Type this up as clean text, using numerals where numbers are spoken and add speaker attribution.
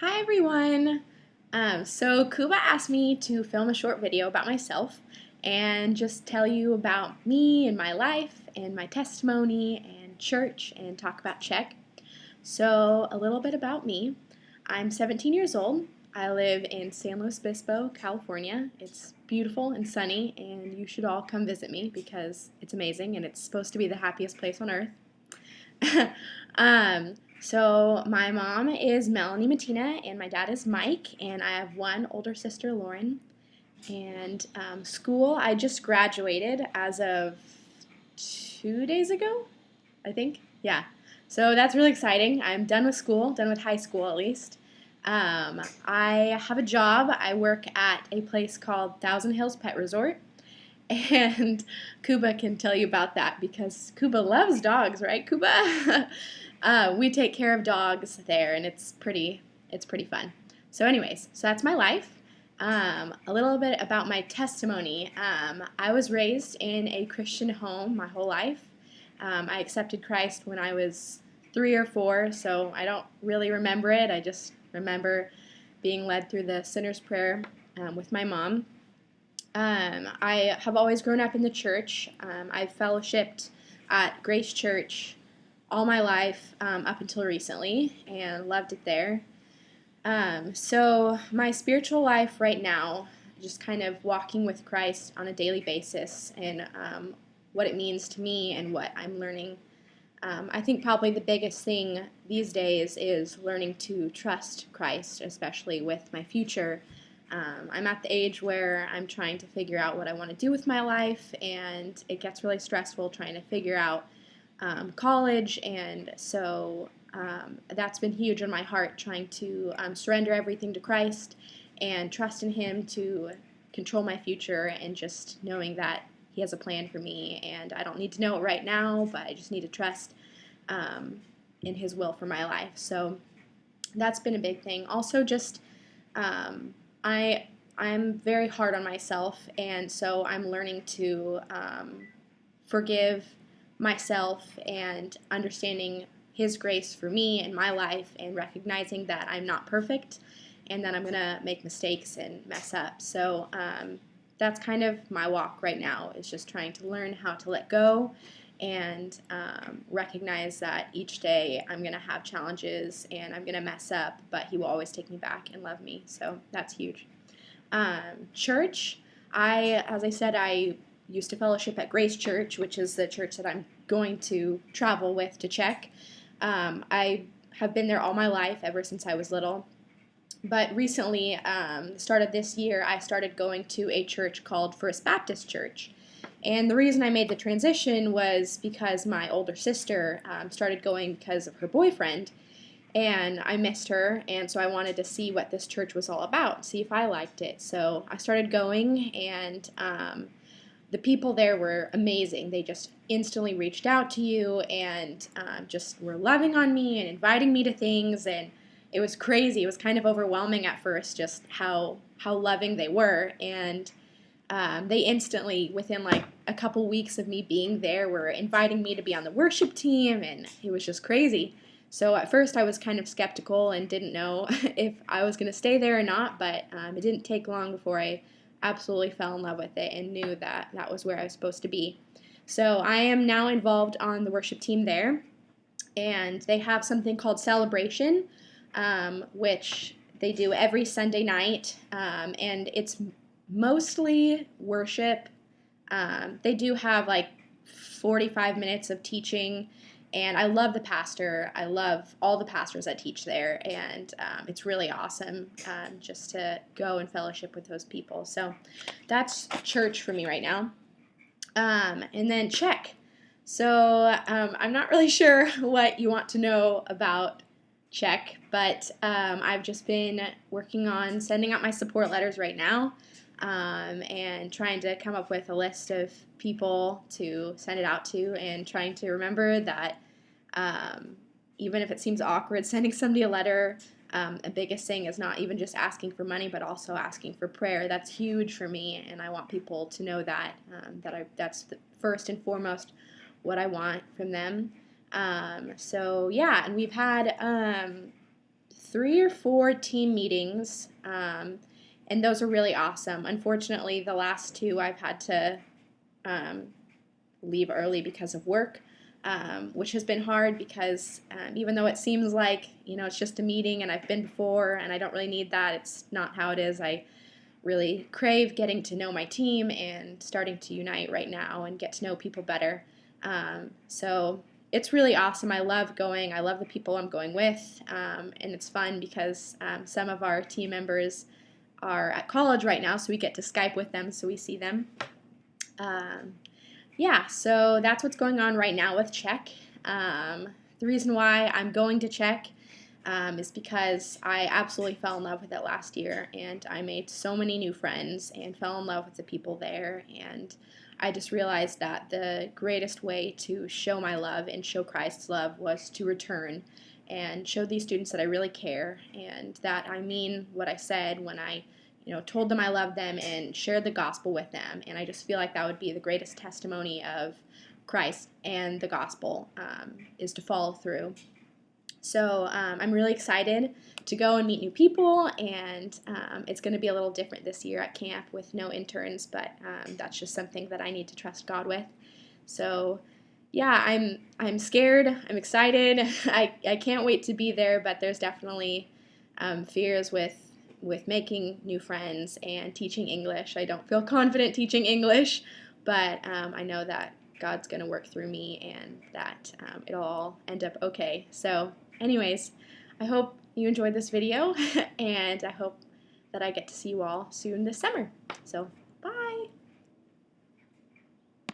Speaker 1: Hi everyone! So Kuba asked me to film a short video about myself and just tell you about me and my life and my testimony and church and talk about Czech. So a little bit about me. I'm 17 years old. I live in San Luis Obispo, California. It's beautiful and sunny and you should all come visit me because it's amazing and it's supposed to be the happiest place on earth. So my mom is Madeline Mattina and my dad is Mike, and I have one older sister, Lauren. And school, I just graduated as of 2 days ago, I think. Yeah. So that's really exciting. I'm done with school, done with high school at least. I have a job. I work at a place called Thousand Hills Pet Resort. And Kuba can tell you about that because Kuba loves dogs, right, Kuba? We take care of dogs there, and it's pretty fun. So, anyways, so that's my life. A little bit about my testimony. I was raised in a Christian home my whole life. I accepted Christ when I was 3 or 4, so I don't really remember it. I just remember being led through the sinner's prayer with my mom. I have always grown up in the church. I've fellowshipped at Grace Church all my life up until recently and loved it there. So my spiritual life right now, just kind of walking with Christ on a daily basis and what it means to me and what I'm learning. I think probably the biggest thing these days is learning to trust Christ, especially with my future. I'm at the age where I'm trying to figure out what I want to do with my life, and it gets really stressful trying to figure out college, and so that's been huge in my heart, trying to surrender everything to Christ and trust in Him to control my future, and just knowing that He has a plan for me, and I don't need to know it right now, but I just need to trust in His will for my life. So that's been a big thing. Also, just I'm very hard on myself, and so I'm learning to forgive myself and understanding His grace for me and my life, and recognizing that I'm not perfect and that I'm going to make mistakes and mess up. So that's kind of my walk right now, is just trying to learn how to let go and recognize that each day I'm going to have challenges and I'm going to mess up, but He will always take me back and love me. So that's huge. Church, as I said, I used to fellowship at Grace Church, which is the church that I'm going to travel with to Czech. I have been there all my life, ever since I was little. But recently, started this year, I started going to a church called First Baptist Church. And the reason I made the transition was because my older sister started going because of her boyfriend, and I missed her, and so I wanted to see what this church was all about, see if I liked it. So I started going, and the people there were amazing. They just instantly reached out to you and just were loving on me and inviting me to things, and it was crazy. It was kind of overwhelming at first, just how loving they were, and they instantly, within like a couple weeks of me being there, were inviting me to be on the worship team, and it was just crazy. So at first I was kind of skeptical and didn't know if I was going to stay there or not, but it didn't take long before I absolutely fell in love with it and knew that that was where I was supposed to be. So I am now involved on the worship team there, and they have something called Celebration, which they do every Sunday night, and it's mostly worship. They do have like 45 minutes of teaching, and I love the pastor. I love all the pastors that teach there, and it's really awesome just to go and fellowship with those people. So that's church for me right now. And then Czech. So I'm not really sure what you want to know about Czech, but I've just been working on sending out my support letters right now, and trying to come up with a list of people to send it out to, and trying to remember that even if it seems awkward sending somebody a letter, the biggest thing is not even just asking for money, but also asking for prayer. That's huge for me, and I want people to know that that's the first and foremost what I want from them. So yeah, and we've had 3 or 4 team meetings, and those are really awesome. Unfortunately, the last 2 I've had to leave early because of work, which has been hard because even though it seems like, it's just a meeting and I've been before and I don't really need that, it's not how it is. I really crave getting to know my team and starting to unite right now and get to know people better. So it's really awesome. I love going. I love the people I'm going with, and it's fun because some of our team members are at college right now, so we get to Skype with them, so we see them. Yeah, so that's what's going on right now with Czech. The reason why I'm going to Czech is because I absolutely fell in love with it last year, and I made so many new friends and fell in love with the people there, and I just realized that the greatest way to show my love and show Christ's love was to return and show these students that I really care and that I mean what I said when I told them I loved them and shared the gospel with them. And I just feel like that would be the greatest testimony of Christ and the gospel, is to follow through. So I'm really excited to go and meet new people, and it's going to be a little different this year at camp with no interns, but that's just something that I need to trust God with. So yeah, I'm scared, I'm excited, I can't wait to be there, but there's definitely fears with making new friends and teaching English. I don't feel confident teaching English, but I know that God's going to work through me and that it'll all end up okay. So anyways, I hope you enjoyed this video, and I hope that I get to see you all soon this summer. So